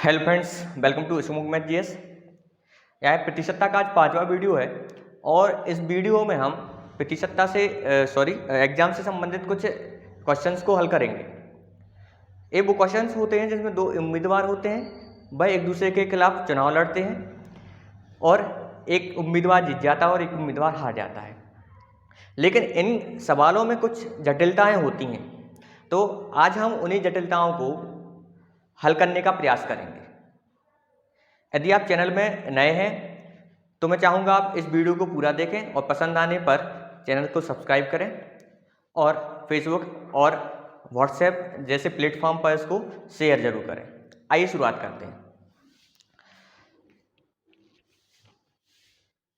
Hello friends, welcome to smook math GS. यह प्रतिशतता का आज 5वां वीडियो है और इस वीडियो में हम प्रतिशतता से एग्जाम से संबंधित कुछ क्वेश्चंस को हल करेंगे। ये वो क्वेश्चंस होते हैं जिसमें दो उम्मीदवार होते हैं, वह एक दूसरे के खिलाफ चुनाव लड़ते हैं और एक उम्मीदवार जीत जाता है और एक उम्मीदवार हार जाता है। लेकिन इन सवालों में कुछ जटिलताएं होती हैं, तो आज हम उन्हीं जटिलताओं को हल करने का प्रयास करेंगे। यदि आप चैनल में नए हैं तो मैं चाहूँगा आप इस वीडियो को पूरा देखें और पसंद आने पर चैनल को सब्सक्राइब करें और फेसबुक और व्हाट्सएप जैसे प्लेटफॉर्म पर इसको शेयर जरूर करें। आइए शुरुआत करते हैं।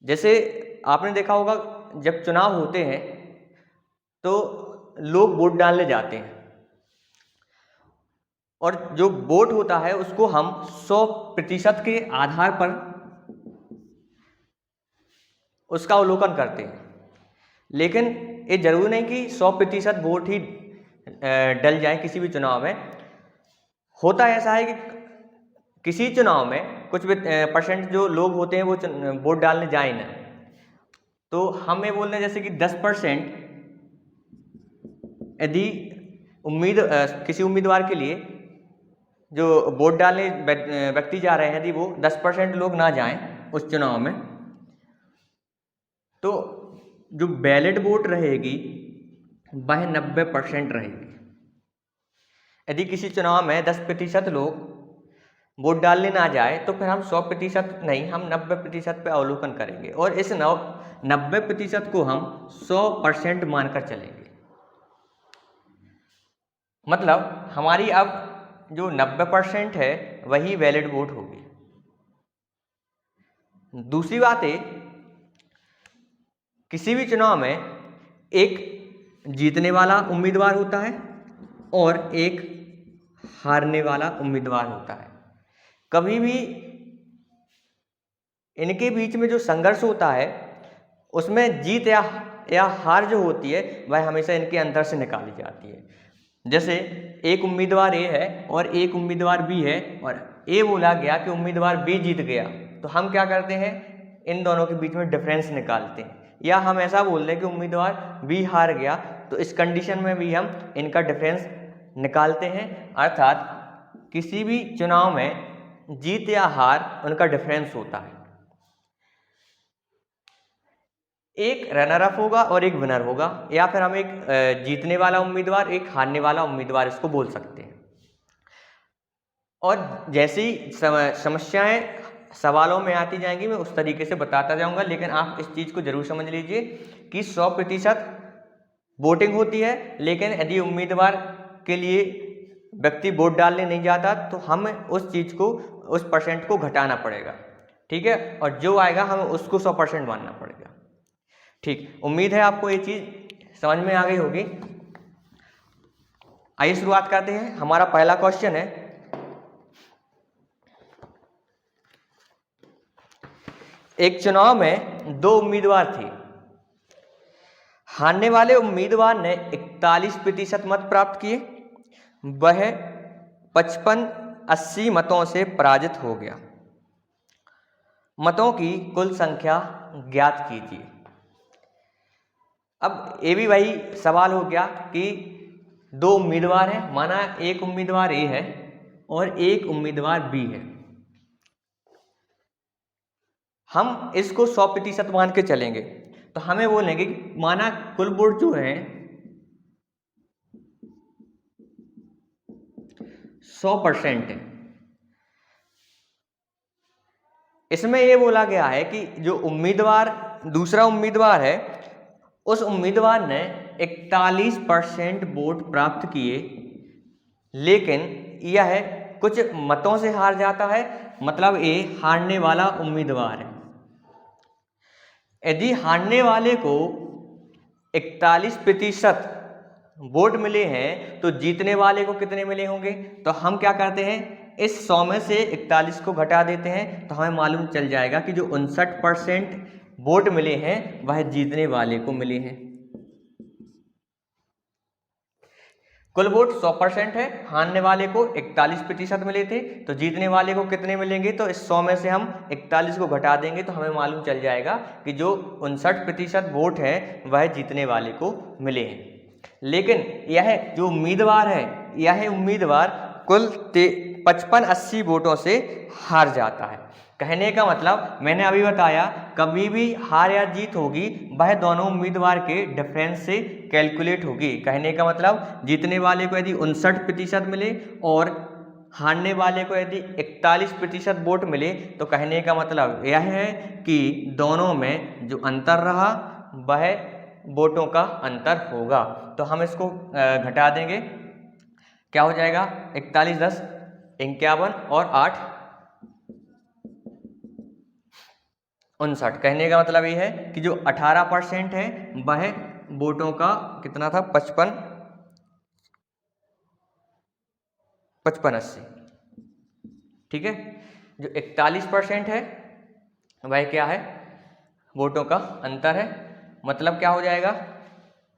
जैसे आपने देखा होगा, जब चुनाव होते हैं तो लोग वोट डालने जाते हैं और जो वोट होता है उसको हम 100% के आधार पर उसका अवलोकन करते हैं। लेकिन ये जरूरी नहीं कि 100% वोट ही डल जाए किसी भी चुनाव में। होता ऐसा है कि किसी चुनाव में कुछ परसेंट जो लोग होते हैं वो वोट डालने जाए ना, तो हम ये बोल रहे हैं जैसे कि 10% यदि किसी उम्मीदवार के लिए जो वोट डालने व्यक्ति जा रहे हैं, यदि वो 10% लोग ना जाएं उस चुनाव में, तो जो बैलेट वोट रहेगी वह 90% रहेगी। यदि किसी चुनाव में 10% लोग वोट डालने ना जाए तो फिर हम 100% नहीं, हम 90% पे अवलोकन करेंगे और इस 90% को हम 100% मानकर चलेंगे। मतलब हमारी अब जो 90% है वही वैलिड वोट होगी। दूसरी बात है, किसी भी चुनाव में एक जीतने वाला उम्मीदवार होता है और एक हारने वाला उम्मीदवार होता है। कभी भी इनके बीच में जो संघर्ष होता है उसमें जीत या हार जो होती है वह हमेशा इनके अंदर से निकाली जाती है। जैसे एक उम्मीदवार ए है और एक उम्मीदवार बी है और ए बोला गया कि उम्मीदवार बी जीत गया, तो हम क्या करते हैं, इन दोनों के बीच में डिफरेंस निकालते हैं। या हम ऐसा बोल दें कि उम्मीदवार बी हार गया, तो इस कंडीशन में भी हम इनका डिफरेंस निकालते हैं। अर्थात किसी भी चुनाव में जीत या हार उनका डिफरेंस होता है। एक रनर अप होगा और एक विनर होगा, या फिर हम एक जीतने वाला उम्मीदवार एक हारने वाला उम्मीदवार इसको बोल सकते हैं। और जैसी समस्याएं सवालों में आती जाएंगी मैं उस तरीके से बताता जाऊंगा, लेकिन आप इस चीज को जरूर समझ लीजिए कि 100% वोटिंग होती है, लेकिन यदि उम्मीदवार के लिए व्यक्ति वोट डालने नहीं जाता तो हमें उस चीज को, उस परसेंट को घटाना पड़ेगा। ठीक है, और जो आएगा हमें उसको 100% मानना पड़ेगा। ठीक, उम्मीद है आपको ये चीज समझ में आ गई होगी। आइए शुरुआत करते हैं। हमारा पहला क्वेश्चन है, एक चुनाव में दो उम्मीदवार थे। हारने वाले उम्मीदवार ने 41% मत प्राप्त किए, वह 55-80 मतों से पराजित हो गया। मतों की कुल संख्या ज्ञात कीजिए। अब ये भी वही सवाल हो गया कि दो उम्मीदवार हैं, माना एक उम्मीदवार ए है और एक उम्मीदवार बी है। हम इसको 100% मान के चलेंगे, तो हमें बोलेंगे कि माना कुल वोट जो है 100% है। इसमें यह बोला गया है कि जो उम्मीदवार, दूसरा उम्मीदवार है, उस उम्मीदवार ने 41% वोट प्राप्त किए, लेकिन यह कुछ मतों से हार जाता है, मतलब ये हारने वाला उम्मीदवार है। यदि हारने वाले को 41% वोट मिले हैं तो जीतने वाले को कितने मिले होंगे, तो हम क्या करते हैं, इस 100 में से 41 को घटा देते हैं, तो हमें मालूम चल जाएगा कि जो 59% वोट मिले हैं वह जीतने वाले को मिले हैं। कुल वोट 100% है, हारने वाले को 41% मिले थे, तो जीतने वाले को कितने मिलेंगे? तो इस 100 में से हम 41 को घटा देंगे तो हमें मालूम चल जाएगा कि जो 59% वोट है वह जीतने वाले को मिले हैं। लेकिन यह जो उम्मीदवार है, यह उम्मीदवार कुल 55-80 वोटों से हार जाता है। कहने का मतलब मैंने अभी बताया, कभी भी हार या जीत होगी वह दोनों उम्मीदवार के डिफरेंस से कैलकुलेट होगी। कहने का मतलब जीतने वाले को यदि 59% मिले और हारने वाले को यदि 41% वोट मिले तो कहने का मतलब यह है कि दोनों में जो अंतर रहा वह वोटों का अंतर होगा। तो हम इसको घटा देंगे, क्या हो जाएगा? 41 10 51 और 8 59। कहने का मतलब ये है कि जो 18% है वह वोटों का कितना था? 55-80, ठीक है। जो 41% है वह क्या है? वोटों का अंतर है। मतलब क्या हो जाएगा?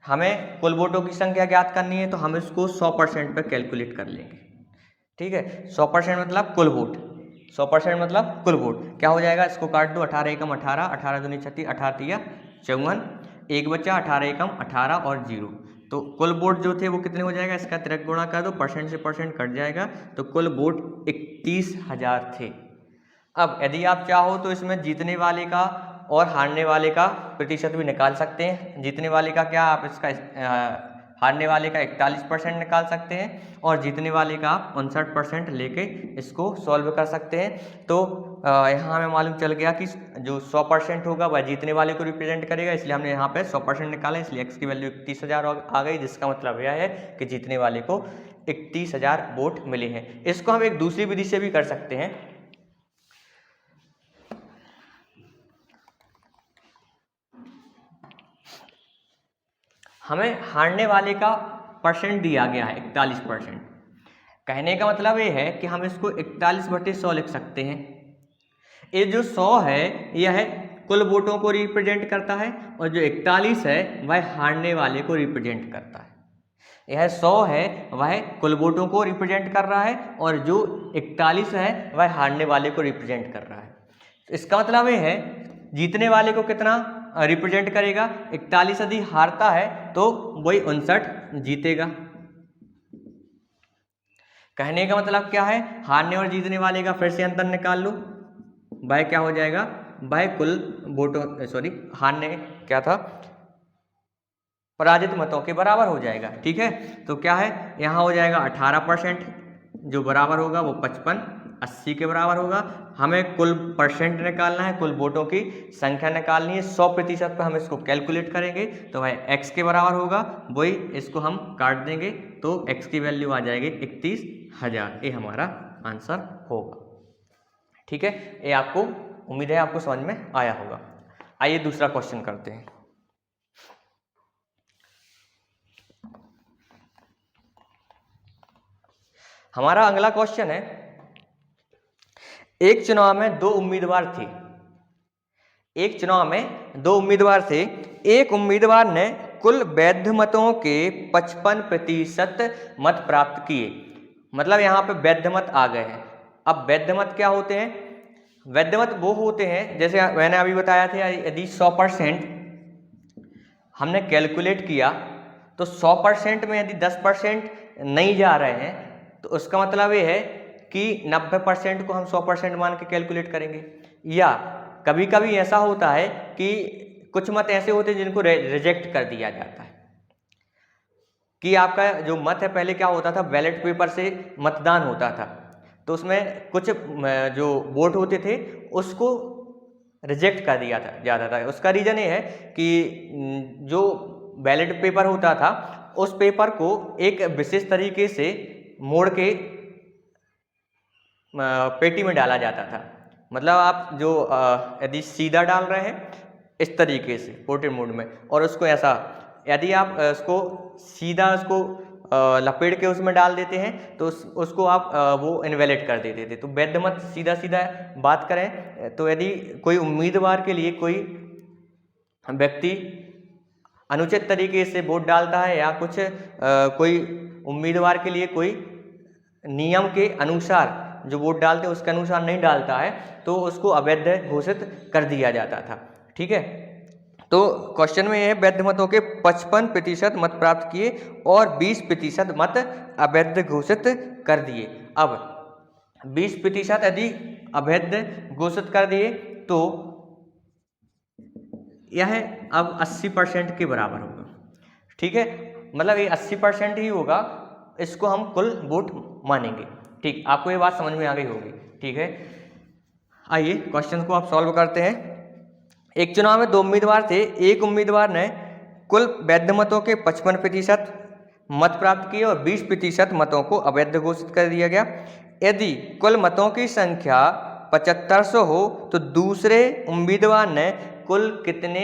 हमें कुल वोटों की संख्या ज्ञात करनी है तो हम इसको 100% पे कैलकुलेट कर लेंगे, ठीक है। 100% मतलब कुल वोट, 100% मतलब कुल वोट। क्या हो जाएगा? इसको काट दो, 18 एकम 18, 18 दूनी 36, 18 तिया 54, एक बच्चा 18 एकम 18 और 0। तो कुल वोट जो थे वो कितने हो जाएगा? इसका तिरक गुणा कर दो, परसेंट से परसेंट कट जाएगा, तो कुल वोट 31,000 थे। अब यदि आप चाहो तो इसमें जीतने वाले का और हारने वाले का प्रतिशत भी निकाल सकते हैं। जीतने वाले का क्या, आप इसका हारने वाले का 41% निकाल सकते हैं और जीतने वाले का आप 59% लेके इसको सॉल्व कर सकते हैं। तो यहाँ हमें मालूम चल गया कि जो 100% होगा वह जीतने वाले को रिप्रेजेंट करेगा, इसलिए हमने यहाँ पे 100% निकाला, इसलिए x की वैल्यू 31,000 आ गई, जिसका मतलब यह है कि जीतने वाले को 31,000 वोट मिले हैं। इसको हम एक दूसरी विधि से भी कर सकते हैं। हमें हारने वाले का परसेंट दिया गया है 41%। कहने का मतलब ये है कि हम इसको 41/100 लिख सकते हैं। ये जो 100 है यह कुल वोटों को रिप्रेजेंट करता है और जो 41 है वह हारने वाले को रिप्रेजेंट करता है। यह 100 है वह कुल वोटों को रिप्रेजेंट कर रहा है और जो 41 है वह हारने वाले को रिप्रेजेंट कर रहा है। तो इसका मतलब ये है जीतने वाले को कितना रिप्रेजेंट करेगा? 41 यदि हारता है तो वही 59 जीतेगा। कहने का मतलब क्या है? हारने और जीतने वाले का फिर से अंतर निकाल लो, वह क्या हो जाएगा? वह कुल वोटों हारने क्या था? पराजित मतों के बराबर हो जाएगा, ठीक है। तो क्या है? यहाँ हो जाएगा 18%, जो बराबर होगा वो 55-80 के बराबर होगा। हमें कुल परसेंट निकालना है, कुल वोटों की संख्या निकालनी है। 100% पर हम इसको कैलकुलेट करेंगे तो वह x के बराबर होगा, वही इसको हम काट देंगे तो x की वैल्यू आ जाएगी 31,000। ये हमारा आंसर होगा, ठीक है। ये आपको उम्मीद है आपको समझ में आया होगा। आइए दूसरा क्वेश्चन करते हैं। हमारा अगला क्वेश्चन है, एक चुनाव में दो उम्मीदवार थे। एक चुनाव में दो उम्मीदवार थे। एक उम्मीदवार ने कुल वैध मतों के 55% मत प्राप्त किए। मतलब यहाँ पे वैध मत आ गए हैं। अब वैध मत क्या होते हैं? वैध मत वो होते हैं, जैसे मैंने अभी बताया था, यदि 100% हमने कैलकुलेट किया तो 100% में यदि 10% नहीं जा रहे हैं तो उसका मतलब ये है कि 90% को हम 100% मान के कैलकुलेट करेंगे। या कभी कभी ऐसा होता है कि कुछ मत ऐसे होते हैं जिनको रिजेक्ट कर दिया जाता है। कि आपका जो मत है, पहले क्या होता था, बैलेट पेपर से मतदान होता था, तो उसमें कुछ जो वोट होते थे उसको रिजेक्ट कर दिया जाता था। उसका रीज़न ये है कि जो बैलेट पेपर होता था उस पेपर को एक विशेष तरीके से मोड़ के पेटी में डाला जाता था। मतलब आप जो यदि सीधा डाल रहे हैं इस तरीके से पोर्ट्रेट मोड में, और उसको ऐसा यदि आप उसको सीधा उसको लपेट के उसमें डाल देते हैं तो उसको आप वो इनवैलिड कर देते थे। तो वैध मत सीधा सीधा बात करें तो यदि कोई उम्मीदवार के लिए कोई व्यक्ति अनुचित तरीके से वोट डालता है या कुछ कोई उम्मीदवार के लिए कोई नियम के अनुसार जो वोट डालते हैं उसके अनुसार नहीं डालता है तो उसको अवैध घोषित कर दिया जाता था। ठीक है, तो क्वेश्चन में यह है वैध मतों के 55% मत प्राप्त किए और 20% मत अवैध घोषित कर दिए। अब 20% यदि अवैध घोषित कर दिए तो यह अब 80% के बराबर होगा। ठीक है, मतलब ये 80% ही होगा, इसको हम कुल वोट मानेंगे। ठीक, आपको ये बात समझ में आ गई होगी। ठीक है, आइए क्वेश्चन को आप सॉल्व करते हैं। एक चुनाव में 2 उम्मीदवार थे। एक उम्मीदवार ने कुल वैध मतों के 55% मत प्राप्त किए और 20% मतों को अवैध घोषित कर दिया गया। यदि कुल मतों की संख्या 7500 हो तो दूसरे उम्मीदवार ने कुल कितने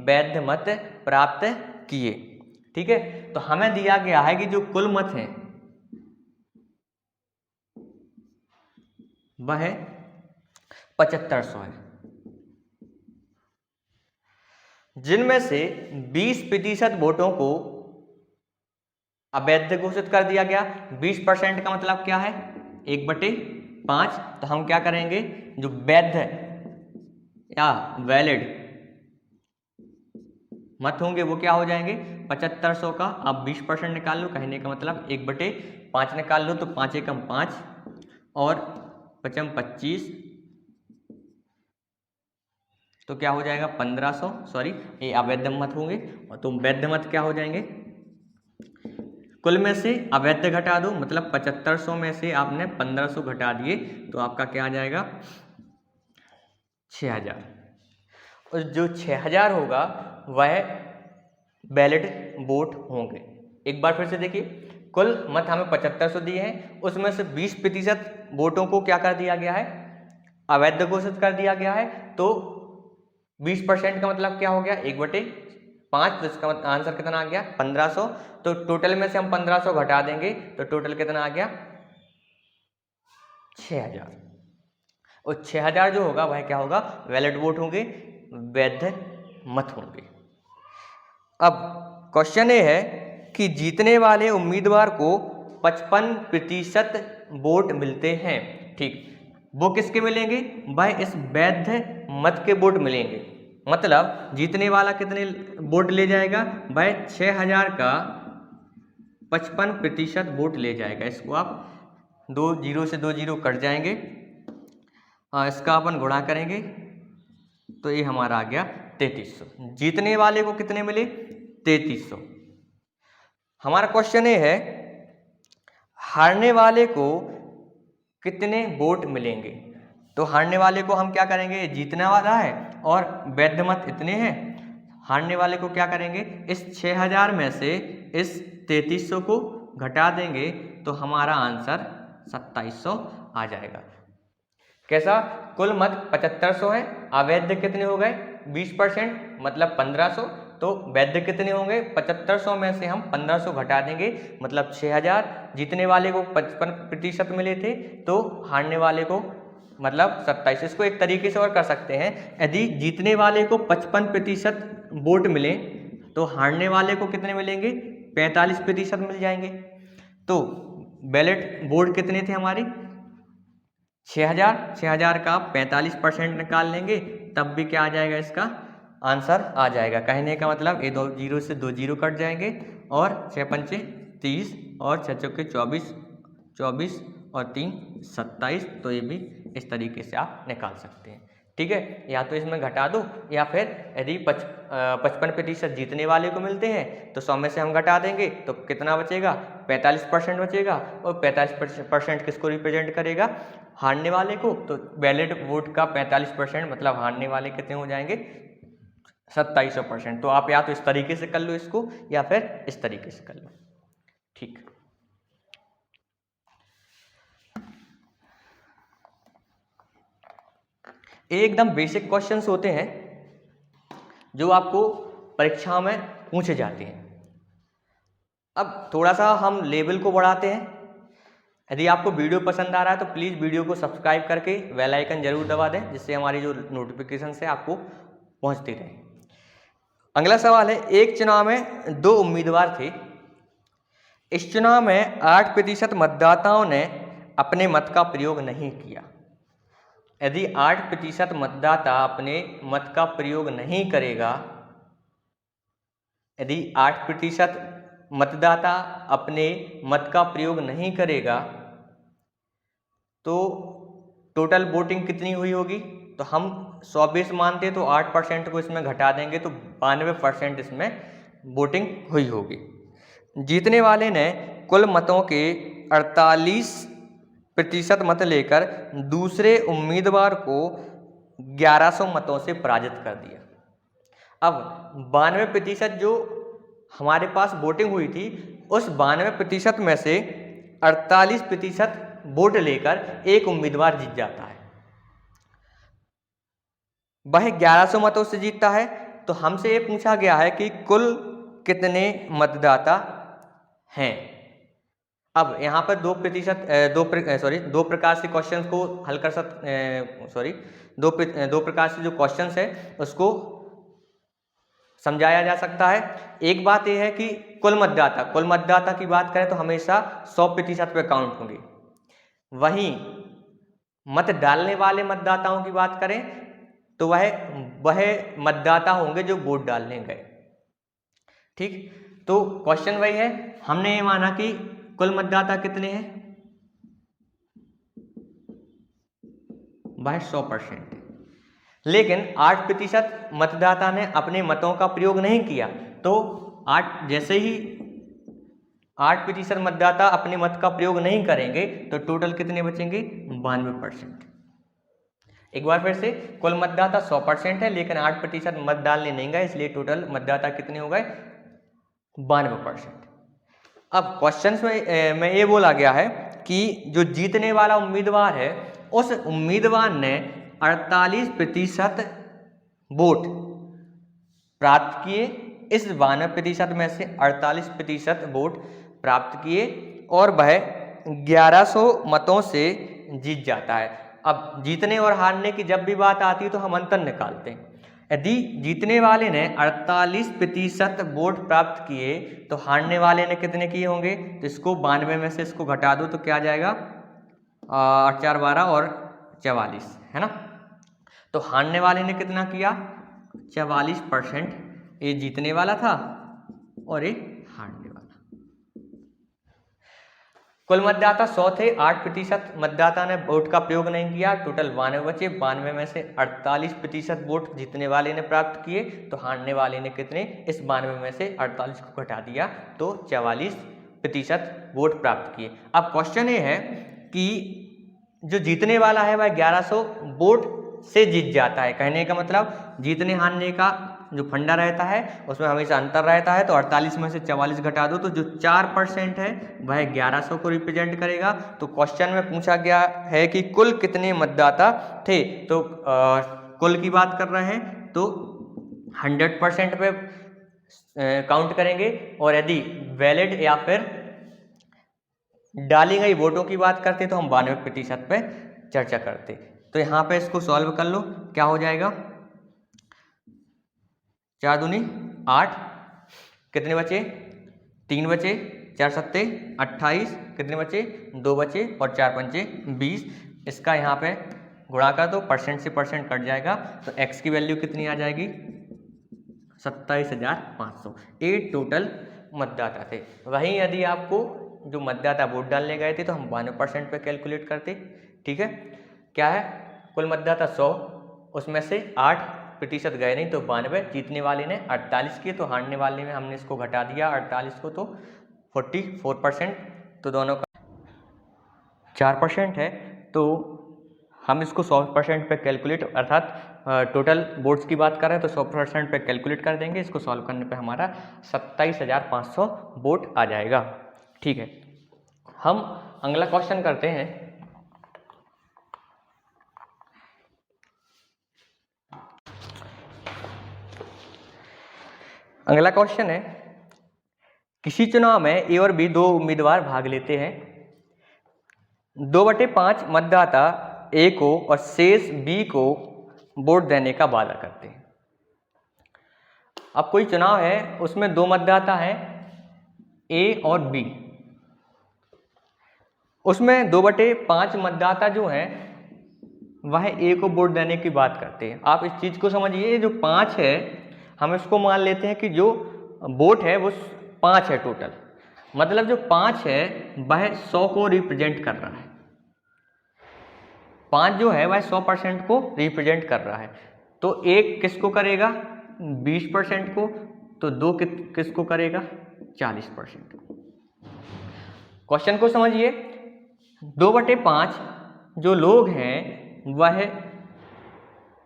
वैध मत प्राप्त किए। ठीक है, तो हमें दिया गया है कि जो कुल मत हैं वह 7500 है, जिनमें से 20% वोटों को अवैध घोषित कर दिया गया। 20% का मतलब क्या है, 1/5। तो हम क्या करेंगे, जो वैध या वैलिड मत होंगे वो क्या हो जाएंगे, 7500 का आप 20% निकाल लो, कहने का मतलब 1/5 निकाल लो, तो 5 एकम 5 और 5 25, तो क्या हो जाएगा 1500। सॉरी, ये अवैध मत होंगे तो वैध मत क्या हो जाएंगे, कुल में से अवैध घटा दो, मतलब 7500 में से आपने 1500 घटा दिए तो आपका क्या आ जाएगा 6000। और जो 6000 होगा वह वैलिड वोट होंगे। एक बार फिर से देखिए, कुल मत हमें 7500 दिए हैं, उसमें से 20% वोटों को क्या कर दिया गया है, अवैध घोषित कर दिया गया है। तो 20% का मतलब क्या हो गया, 1/5। तो इसका आंसर कितना आ गया 1500। तो टोटल में से हम 1500 घटा देंगे तो टोटल कितना आ गया 6000। और 6000 जो होगा वह क्या होगा, वैलिड वोट होंगे, वैध मत होंगे। अब क्वेश्चन ये है कि जीतने वाले उम्मीदवार को 55% वोट मिलते हैं। ठीक, वो किसके मिलेंगे, वह इस वैध मत के वोट मिलेंगे। मतलब जीतने वाला कितने वोट ले जाएगा, वह 6000 का 55% वोट ले जाएगा। इसको आप 2 0 से 2 0 कट जाएंगे, इसका अपन गुणा करेंगे तो ये हमारा आ गया 3300। जीतने वाले को कितने मिले 3300। हमारा क्वेश्चन ये है हारने वाले को कितने वोट मिलेंगे। तो हारने वाले को हम क्या करेंगे, जीतने वाला है और वैध मत इतने हैं, हारने वाले को क्या करेंगे, इस 6000 में से इस 3300 को घटा देंगे तो हमारा आंसर 2700 आ जाएगा। कैसा, कुल मत 7500 है, अवैध कितने हो गए 20% मतलब 1500, तो वैध कितने होंगे 7500 में से हम 1500 घटा देंगे मतलब 6000। जीतने वाले को 55% मिले थे तो हारने वाले को मतलब 27। इसको एक तरीके से और कर सकते हैं, यदि जीतने वाले को 55% वोट मिले तो हारने वाले को कितने मिलेंगे 45% मिल जाएंगे। तो बैलेट वोट कितने थे हमारे 6000 का 45% निकाल लेंगे तब भी क्या आ जाएगा, इसका आंसर आ जाएगा। कहने का मतलब ये 2 0 से 2 0 कट जाएंगे और 6 पंचे 30 और 6 चौके 24 और 3 27। तो ये भी इस तरीके से आप निकाल सकते हैं। ठीक है, या तो इसमें घटा दो या फिर यदि 55% जीतने वाले को मिलते हैं तो 100 में से हम घटा देंगे तो कितना बचेगा 45% बचेगा। और 45% किसको रिप्रेजेंट करेगा, हारने वाले को। तो वैलिड वोट का 45% मतलब हारने वाले कितने हो जाएंगे 2700%। तो आप या तो इस तरीके से कर लो इसको या फिर इस तरीके से कर लो। ठीक, एकदम बेसिक क्वेश्चंस होते हैं जो आपको परीक्षा में पूछे जाते हैं। अब थोड़ा सा हम लेवल को बढ़ाते हैं। यदि आपको वीडियो पसंद आ रहा है तो प्लीज़ वीडियो को सब्सक्राइब करके बेल आइकन जरूर दबा दें जिससे हमारी जो नोटिफिकेशन है आपको पहुंचती रहे। अगला सवाल है, एक चुनाव में 2 उम्मीदवार थे। इस चुनाव में 8% मतदाताओं ने अपने मत का प्रयोग नहीं किया। यदि 8% मतदाता अपने मत का प्रयोग नहीं करेगा, यदि 8% मतदाता अपने मत का प्रयोग नहीं करेगा तो टोटल वोटिंग कितनी हुई होगी? तो हम 120 मानते तो 8% को इसमें घटा देंगे तो 92% इसमें वोटिंग हुई होगी। जीतने वाले ने कुल मतों के 48% मत लेकर दूसरे उम्मीदवार को 1100 मतों से पराजित कर दिया। अब 92% जो हमारे पास वोटिंग हुई थी, उस 92% में से 48% वोट लेकर एक उम्मीदवार जीत जाता है। वह 1100 मतों से जीतता है। तो हमसे ये पूछा गया है कि कुल कितने मतदाता हैं। अब यहाँ पर 2 प्रकार से क्वेश्चंस को हल कर दो प्रकार से जो क्वेश्चंस है उसको समझाया जा सकता है। एक बात यह है कि कुल मतदाता की बात करें तो हमेशा 100% पे काउंट होंगे। वहीं मत डालने वाले मतदाताओं की बात करें तो वह मतदाता होंगे जो वोट डालने गए। ठीक, तो क्वेश्चन वही है, हमने ये माना कि कुल मतदाता कितने हैं, वह 100%। लेकिन 8% मतदाता ने अपने मतों का प्रयोग नहीं किया, तो जैसे ही 8% मतदाता अपने मत का प्रयोग नहीं करेंगे तो टोटल कितने बचेंगे? 92%। एक बार फिर से, कुल मतदाता 100% है लेकिन 8% मत डालने नहीं गए, इसलिए टोटल मतदाता कितने हो गए? 92%। अब क्वेश्चन में ये बोला गया है कि जो जीतने वाला उम्मीदवार है उस उम्मीदवार ने 48% वोट प्राप्त किए। इस 92% में से 48% वोट प्राप्त किए और वह 1100 मतों से जीत जाता है। अब जीतने और हारने की जब भी बात आती है तो हम अंतर निकालते हैं। यदि जीतने वाले ने 48% वोट प्राप्त किए तो हारने वाले ने कितने किए होंगे? तो इसको 92 में से इसको घटा दो तो क्या आ जाएगा? 8 4 12 और 44, है ना। तो हारने वाले ने कितना किया? 44%। ये जीतने वाला था और ये हारने वाला। कुल मतदाता 100 थे, 8% मतदाता ने वोट का प्रयोग नहीं किया, टोटल 92 बचे। 92 में से 48% वोट जीतने वाले ने प्राप्त किए, तो हारने वाले ने कितने? इस 92 में से 48 को घटा दिया तो 44% वोट प्राप्त किए। अब क्वेश्चन ये है कि जो जीतने वाला है वह 1100 वोट से जीत जाता है। कहने का मतलब जीतने हारने का जो फंडा रहता है उसमें हमेशा अंतर रहता है। तो 48 में से 44 घटा दो तो जो 4% है वह 1100 को रिप्रेजेंट करेगा। तो क्वेश्चन में पूछा गया है कि कुल कितने मतदाता थे, तो कुल की बात कर रहे हैं तो 100% पे काउंट करेंगे। और यदि वैलिड या फिर डाली गई वोटों की बात करते तो हम 92% पे चर्चा करते। तो यहाँ पे इसको सॉल्व कर लो, क्या हो जाएगा? 4 दूनी 8, कितने बचे? 3 बचे, 4 सत्ते 28, कितने बचे? 2 बचे और 4 पंचे 20। इसका यहाँ पे गुणा कर दो, परसेंट से परसेंट कट जाएगा तो x की वैल्यू कितनी आ जाएगी? 27,500। ये टोटल मतदाता थे। वहीं यदि आपको जो मतदाता वोट डालने गए थे तो हम 92% पे कैलकुलेट करते। ठीक है, क्या है? कुल मतदाता 100, उसमें से 8% गए नहीं तो 92। जीतने वाले ने 48 किए तो हारने वाले में हमने इसको घटा दिया 48 को तो 44%। तो दोनों का 4% है, तो हम इसको 100% पे कैलकुलेट, अर्थात टोटल वोट्स की बात कर रहे हैं तो 100% पे कैलकुलेट कर देंगे। इसको सॉल्व करने पे हमारा 27,500 वोट आ जाएगा। ठीक है, हम अगला क्वेश्चन करते हैं। अगला क्वेश्चन है, किसी चुनाव में ए और बी 2 उम्मीदवार भाग लेते हैं। 2/5 मतदाता ए को और शेष बी को वोट देने का वादा करते हैं। अब कोई चुनाव है, उसमें दो मतदाता हैं ए और बी, उसमें 2/5 मतदाता जो हैं वह ए को वोट देने की बात करते हैं। आप इस चीज़ को समझिए, जो 5 है हम इसको मान लेते हैं कि जो वोट है वो 5 है टोटल, मतलब जो 5 है वह 100 को रिप्रेजेंट कर रहा है। 5 जो है वह 100% को रिप्रेजेंट कर रहा है। तो एक किसको करेगा 20% को, तो दो किसको करेगा 40% को। क्वेश्चन को समझिए, 2/5 जो लोग हैं वह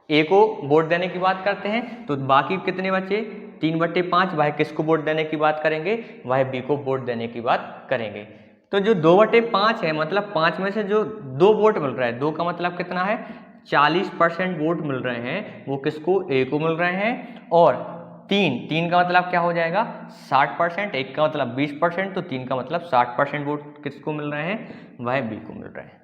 ए को वोट देने की बात करते हैं, तो बाकी कितने बचे 3/5 वह किसको वोट देने की बात करेंगे, वह बी को वोट देने की बात करेंगे। तो जो 2/5 है मतलब 5 में से जो 2 वोट मिल रहा है, 2 का मतलब कितना है 40% वोट मिल रहे हैं, वो किसको ए को मिल रहे हैं। और 3 का मतलब क्या हो जाएगा 60%, 1 का मतलब 20%, तो 3 का मतलब 60% वोट किसको मिल रहे हैं, वह बी को मिल रहे हैं।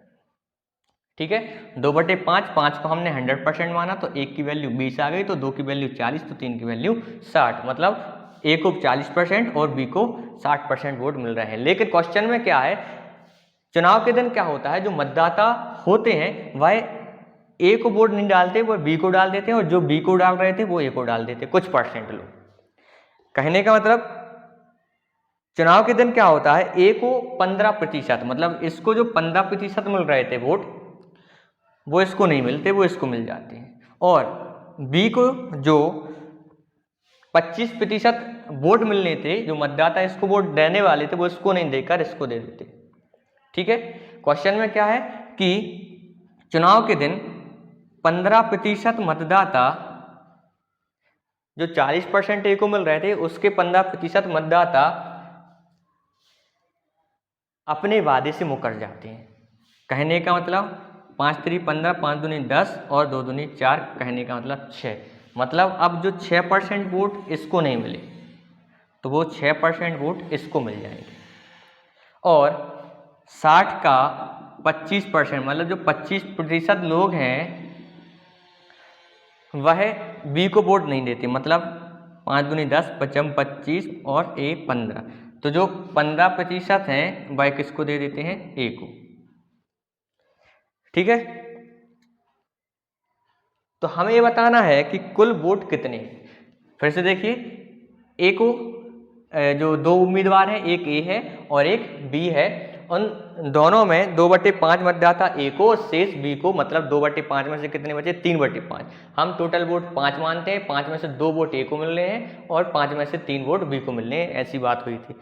ठीक है, 2/5, 5 को हमने 100% माना तो 1 की वैल्यू 20 आ गई, तो 2 की वैल्यू 40, तो 3 की वैल्यू 60, मतलब ए को 40% और बी को 60% वोट मिल रहे हैं। लेकिन क्वेश्चन में क्या है, चुनाव के दिन क्या होता है, जो मतदाता होते हैं वह ए को वोट नहीं डालते, वो बी को डाल देते हैं, और जो बी को डाल रहे थे वो ए को डाल देते, कुछ परसेंट लोग। कहने का मतलब चुनाव के दिन क्या होता है, ए को 15%, मतलब इसको जो 15% मिल रहे थे वोट वो इसको नहीं मिलते, वो इसको मिल जाते हैं। और बी को जो 25% वोट मिलने थे, जो मतदाता इसको वोट देने वाले थे वो इसको नहीं देकर इसको दे देते। ठीक है, क्वेश्चन में क्या है कि चुनाव के दिन 15% मतदाता, जो 40% ए को मिल रहे थे उसके 15% मतदाता अपने वादे से मुकर जाते हैं। कहने का मतलब 5 3 15, 5 दूनी 10 और 2 दूनी 4, कहने का मतलब 6, मतलब अब जो 6% वोट इसको नहीं मिले तो वो 6% वोट इसको मिल जाएंगे। और 60 का 25%, मतलब जो 25% लोग हैं वह बी को वोट नहीं देते, मतलब 5 दूनी 10, 5 25 और ए 15, तो जो 15% हैं वह किसको दे देते हैं, ए को। ठीक है, तो हमें ये बताना है कि कुल वोट कितने। फिर से देखिए, ए को जो 2 उम्मीदवार हैं, एक ए है और एक बी है, उन दोनों में 2/5 मतदाता ए को और शेष बी को, मतलब 2/5 में से कितने बचे 3/5। हम टोटल वोट 5 मानते हैं, 5 में से 2 वोट ए को मिल रहे हैं और 5 में से 3 वोट बी को मिल रहे हैं, ऐसी बात हुई थी।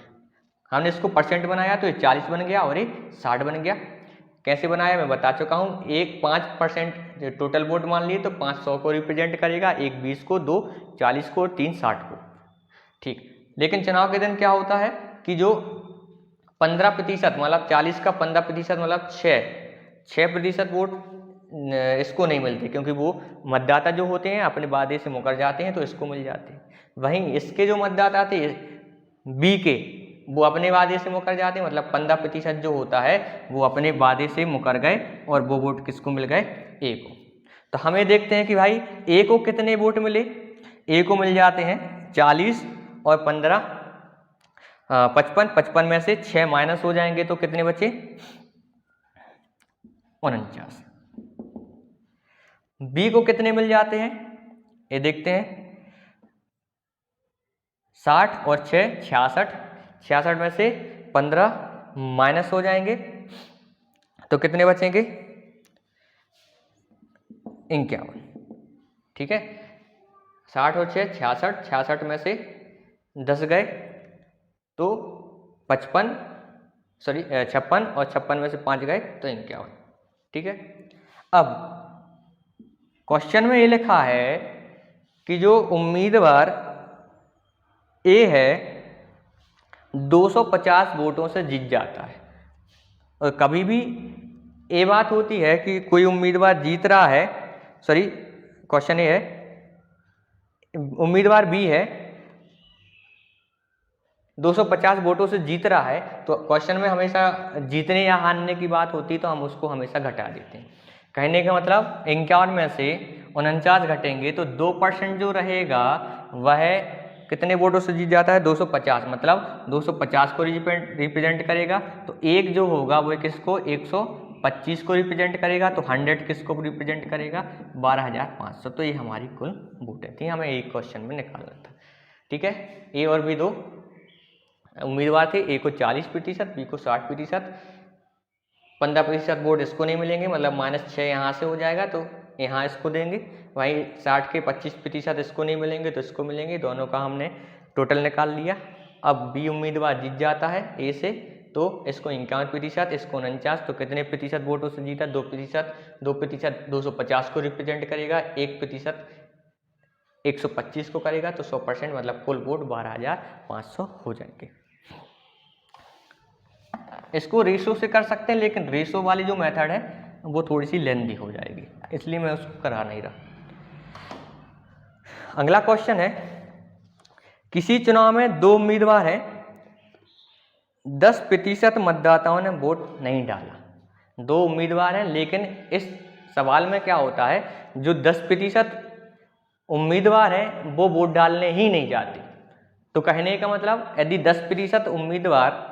हमने इसको परसेंट बनाया तो ये 40 बन गया और ये 60 बन गया। कैसे बनाया मैं बता चुका हूँ, एक 5% टोटल वोट मान लिए तो 5 100 को रिप्रेजेंट करेगा, एक 20 को, 2 40 को और 3 60 को। ठीक, लेकिन चुनाव के दिन क्या होता है कि जो 15%, मतलब 40 का 15% मतलब 6% वोट इसको नहीं मिलते, क्योंकि वो मतदाता जो होते हैं अपने वादे से मुकर जाते हैं तो इसको मिल जाते हैं। वहीं इसके जो मतदाता थे बी के, वो अपने वादे से मुकर जाते हैं, मतलब 15% जो होता है वो अपने वादे से मुकर गए और वो वोट किसको मिल गए, ए को। तो हमें देखते हैं कि भाई ए को कितने वोट मिले, ए को मिल जाते हैं 40 और 15 55, 55 में से 6 माइनस हो जाएंगे तो कितने बचे 49। बी को कितने मिल जाते हैं, ये देखते हैं 60 और 6 66, 66 में से 15 माइनस हो जाएंगे तो कितने बचेंगे 51। ठीक है, 60 और 6 66, 66 में से 10 गए तो 56 और 56 में से 5 गए तो 51। ठीक है, अब क्वेश्चन में ये लिखा है कि जो उम्मीदवार ए है 250 वोटों से जीत जाता है। और कभी भी ये बात होती है कि कोई उम्मीदवार जीत रहा है, क्वेश्चन ये है उम्मीदवार बी है 250 वोटों से जीत रहा है, तो क्वेश्चन में हमेशा जीतने या हारने की बात होती है तो हम उसको हमेशा घटा देते हैं। कहने का मतलब 51 में से 49 घटेंगे तो 2% जो रहेगा वह कितने वोटों से जीत जाता है? 250, मतलब 250 को रिप्रेजेंट करेगा। तो एक जो होगा वो किसको? 125 को रिप्रेजेंट करेगा। तो 100 किसको रिप्रेजेंट करेगा? 12,500। तो ये हमारी कुल वोटें थी, हमें एक क्वेश्चन में निकालना था। ठीक है, ए और बी दो उम्मीदवार थे, ए को 40%, बी को 60%। 15% वोट इसको नहीं मिलेंगे, मतलब -6 यहाँ से हो जाएगा, तो यहाँ इसको देंगे। वहीं 60 के 25% इसको नहीं मिलेंगे तो इसको मिलेंगे। दोनों का हमने टोटल निकाल लिया। अब बी उम्मीदवार जीत जाता है ए से, तो इसको 51%, इसको 49, तो कितने प्रतिशत वोटों से जीता? 2%। 2% 250 को रिप्रेजेंट करेगा, 1% 125 को करेगा, तो 100%, मतलब कुल वोट 12,500 हो जाएंगे। इसको रेशो से कर सकते हैं, लेकिन रेशो वाली जो मेथड है वो थोड़ी सी लेंथी हो जाएगी, इसलिए मैं उसको करा नहीं रहा। अगला क्वेश्चन है, किसी चुनाव में 2 उम्मीदवार हैं, 10% मतदाताओं ने वोट नहीं डाला। 2 उम्मीदवार हैं, लेकिन इस सवाल में क्या होता है, जो 10% उम्मीदवार हैं वो वोट डालने ही नहीं जाते। तो कहने का मतलब, यदि 10% उम्मीदवार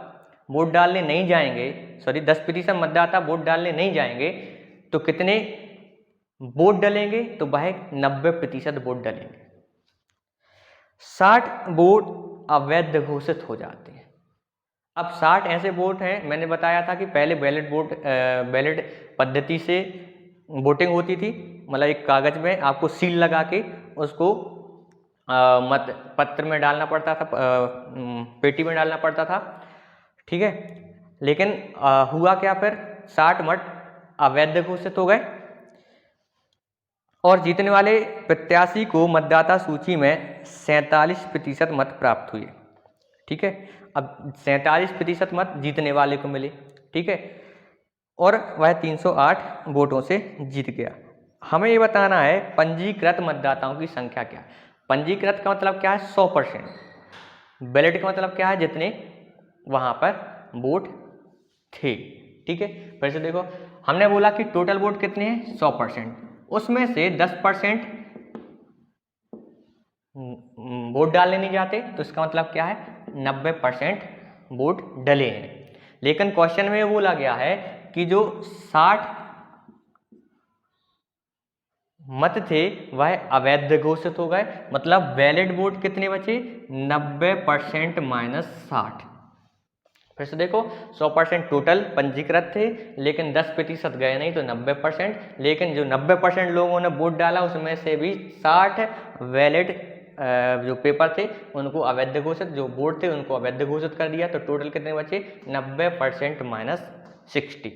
वोट डालने नहीं जाएंगे, 10% मतदाता वोट डालने नहीं जाएंगे, तो कितने वोट डलेंगे? तो वह 90% वोट डलेंगे। 60 वोट अवैध घोषित हो जाते हैं। अब 60 ऐसे वोट हैं, मैंने बताया था कि पहले बैलेट पद्धति से वोटिंग होती थी, मतलब एक कागज में आपको सील लगा के उसको मत पत्र में डालना पड़ता था, पेटी में डालना पड़ता था। ठीक है, लेकिन हुआ क्या फिर? 60 मत अवैध घोषित हो गए और जीतने वाले प्रत्याशी को मतदाता सूची में 47% मत प्राप्त हुए। ठीक है, अब 47% मत जीतने वाले को मिले। ठीक है, और वह 308 वोटों से जीत गया। हमें ये बताना है पंजीकृत मतदाताओं की संख्या क्या है। पंजीकृत का मतलब क्या है? 100%। बैलेट का मतलब क्या है? जितने वहां पर वोट थे। ठीक है, फिर से देखो, हमने बोला कि टोटल वोट कितने हैं? 100%। उसमें से 10% वोट डालने नहीं जाते, तो इसका मतलब क्या है? 90% वोट डले हैं। लेकिन क्वेश्चन में बोला गया है कि जो 60 मत थे वह अवैध घोषित हो गए, मतलब वैलिड वोट कितने बचे? 90% - 60। फिर से देखो, 100% टोटल पंजीकृत थे, लेकिन 10% गए नहीं, तो 90%। लेकिन जो 90% लोगों ने वोट डाला उसमें से भी 60 वैलिड जो पेपर थे उनको अवैध घोषित, जो वोट थे उनको अवैध घोषित कर दिया। तो टोटल कितने बचे? 90% - 60।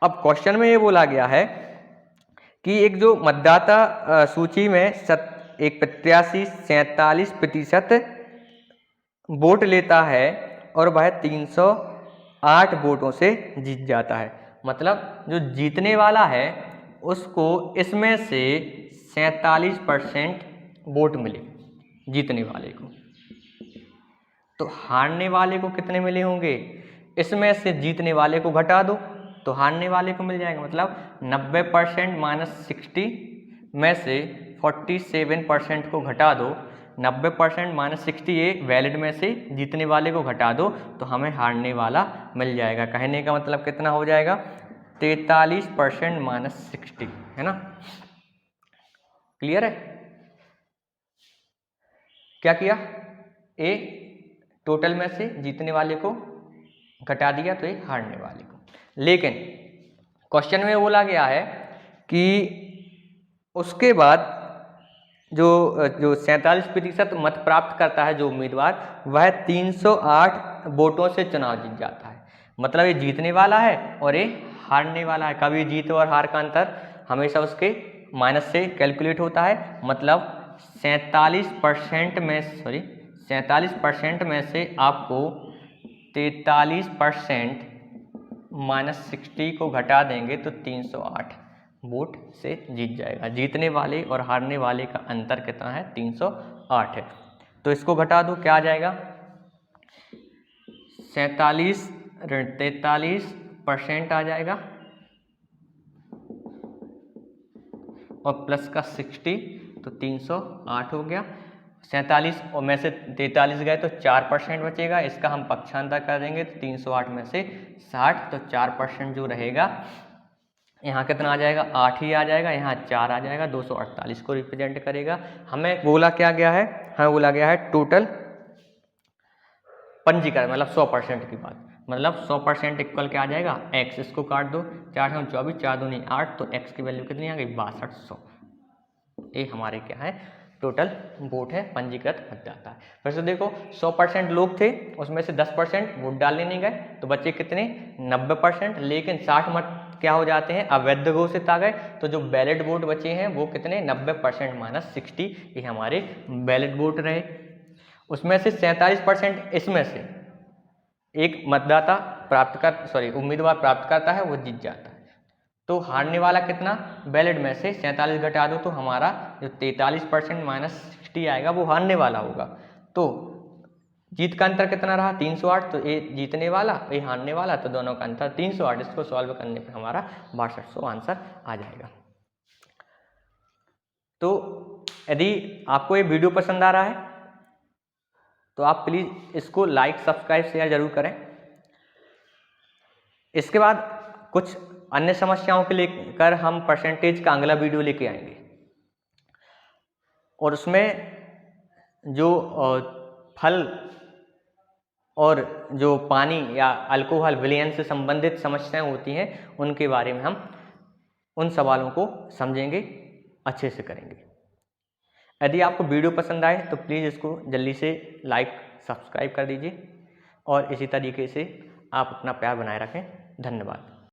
अब क्वेश्चन में ये बोला गया है कि एक जो मतदाता सूची में एक प्रत्याशी 47% वोट लेता है और वह 308 वोटों से जीत जाता है। मतलब जो जीतने वाला है उसको इसमें से 47% वोट मिले जीतने वाले को। तो हारने वाले को कितने मिले होंगे? इसमें से जीतने वाले को घटा दो तो हारने वाले को मिल जाएगा। मतलब 90% - 60 में से 47% को घटा दो, 90% - 60 ये वैलिड में से जीतने वाले को घटा दो तो हमें हारने वाला मिल जाएगा। कहने का मतलब कितना हो जाएगा? 43% - 60, है ना? क्लियर है? क्या किया? ए टोटल में से जीतने वाले को घटा दिया तो ये हारने वाले को। लेकिन क्वेश्चन में बोला गया है कि उसके बाद जो 47% मत प्राप्त करता है जो उम्मीदवार, वह 308 वोटों से चुनाव जीत जाता है। मतलब ये जीतने वाला है और ये हारने वाला है। कभी जीत और हार का अंतर हमेशा उसके माइनस से कैलकुलेट होता है। मतलब 47% में से आपको 43% - 60 को घटा देंगे तो 308 वोट से जीत जाएगा। जीतने वाले और हारने वाले का अंतर कितना है? 308 है। तो इसको घटा दो, क्या आ जाएगा? 47 - 43% आ जाएगा और प्लस का 60 तो 308 हो गया। 47 और में से 43 गए तो 4% बचेगा, इसका हम पक्षांतर कर देंगे तो 308 में से 60, तो 4% जो रहेगा यहाँ कितना आ जाएगा, 8 ही आ जाएगा, यहाँ 4 आ जाएगा, 248 को रिप्रेजेंट करेगा। हमें बोला क्या गया है, हमें बोला गया है टोटल पंजीकरण, मतलब 100% की बात, मतलब 100% इक्वल क्या आ जाएगा, x, इसको काट दो, 4 24, 4 दूनी 8, तो x की वैल्यू कितनी आ गई, 6200। ये हमारे क्या है, टोटल वोट है पंजीकृत मतदाता। फिर से देखो 100% लोग थे, उसमें से 10% वोट डालने नहीं गए, तो बच्चे कितने, 90%, लेकिन 60 मत क्या हो जाते हैं, अवैध घोषित आ गए, तो जो बैलेट वोट बचे हैं वो कितने, 90% माइनस 60, ये हमारे बैलेट वोट रहे। उसमें से 47% इसमें से एक मतदाता उम्मीदवार प्राप्त करता है, वो जीत जाता है। तो हारने वाला कितना, बैलेट में से 47 घटा दो तो हमारा जो 43% माइनस 60 आएगा वो हारने वाला होगा। तो जीत का अंतर कितना रहा, 308, तो ये जीतने वाला, ये हारने वाला, तो दोनों का अंतर 308। इसको सॉल्व करने पर हमारा 6200 आंसर आ जाएगा। तो यदि आपको ये वीडियो पसंद आ रहा है तो आप प्लीज़ इसको लाइक, सब्सक्राइब, शेयर जरूर करें। इसके बाद कुछ अन्य समस्याओं के लेकर हम परसेंटेज का अगला वीडियो लेके आएंगे, और उसमें जो फल और जो पानी या अल्कोहल विलयन से संबंधित समस्याएं होती हैं उनके बारे में हम उन सवालों को समझेंगे, अच्छे से करेंगे। यदि आपको वीडियो पसंद आए तो प्लीज़ इसको जल्दी से लाइक, सब्सक्राइब कर दीजिए, और इसी तरीके से आप अपना प्यार बनाए रखें। धन्यवाद।